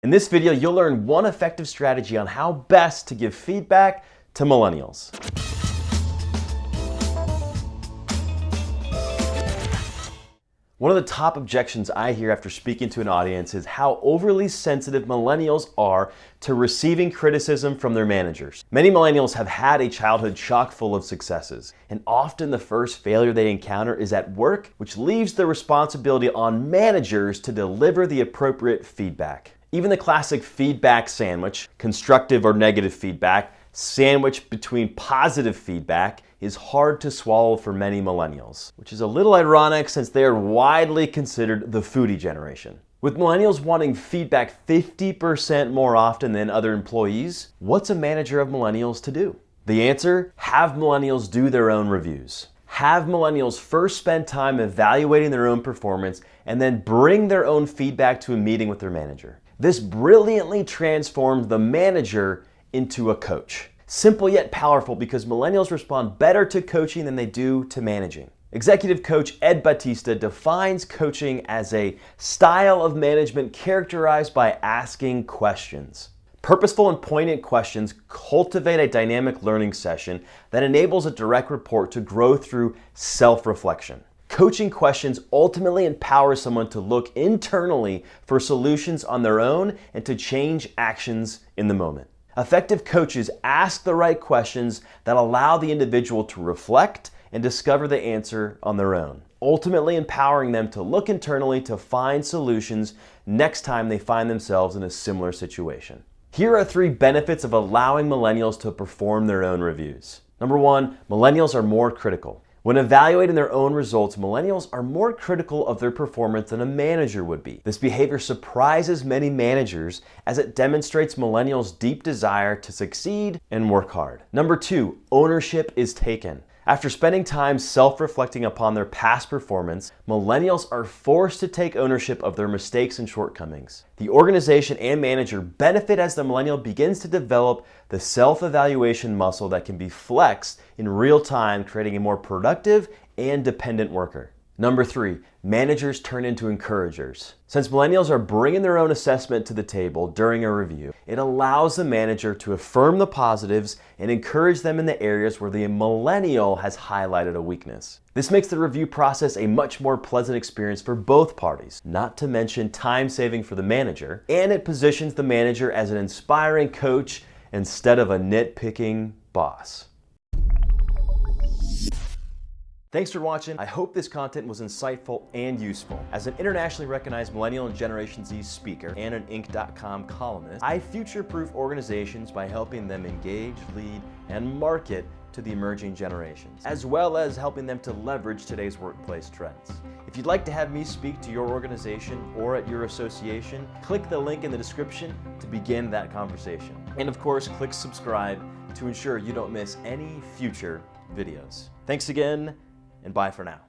In this video, you'll learn one effective strategy on how best to give feedback to millennials. One of the top objections I hear after speaking to an audience is how overly sensitive millennials are to receiving criticism from their managers. Many millennials have had a childhood chock full of successes, and often the first failure they encounter is at work, which leaves the responsibility on managers to deliver the appropriate feedback. Even the classic feedback sandwich, constructive or negative feedback, sandwiched between positive feedback, is hard to swallow for many millennials, which is a little ironic since they are widely considered the foodie generation. With millennials wanting feedback 50% more often than other employees, what's a manager of millennials to do? The answer: have millennials do their own reviews. Have millennials first spend time evaluating their own performance and then bring their own feedback to a meeting with their manager. This brilliantly transforms the manager into a coach. Simple yet powerful because millennials respond better to coaching than they do to managing. Executive coach Ed Batista defines coaching as a style of management characterized by asking questions. Purposeful and poignant questions cultivate a dynamic learning session that enables a direct report to grow through self-reflection. Coaching questions ultimately empower someone to look internally for solutions on their own and to change actions in the moment. Effective coaches ask the right questions that allow the individual to reflect and discover the answer on their own, ultimately empowering them to look internally to find solutions next time they find themselves in a similar situation. Here are 3 benefits of allowing millennials to perform their own reviews. Number 1, millennials are more critical. When evaluating their own results, millennials are more critical of their performance than a manager would be. This behavior surprises many managers as it demonstrates millennials' deep desire to succeed and work hard. Number 2, ownership is taken. After spending time self-reflecting upon their past performance, millennials are forced to take ownership of their mistakes and shortcomings. The organization and manager benefit as the millennial begins to develop the self-evaluation muscle that can be flexed in real time, creating a more productive and dependent worker. Number 3, managers turn into encouragers. Since millennials are bringing their own assessment to the table during a review, it allows the manager to affirm the positives and encourage them in the areas where the millennial has highlighted a weakness. This makes the review process a much more pleasant experience for both parties, not to mention time saving for the manager, and it positions the manager as an inspiring coach instead of a nitpicking boss. Thanks for watching. I hope this content was insightful and useful. As an internationally recognized Millennial and Generation Z speaker and an Inc.com columnist, I future-proof organizations by helping them engage, lead, and market to the emerging generations, as well as helping them to leverage today's workplace trends. If you'd like to have me speak to your organization or at your association, click the link in the description to begin that conversation. And of course, click subscribe to ensure you don't miss any future videos. Thanks again, and bye for now.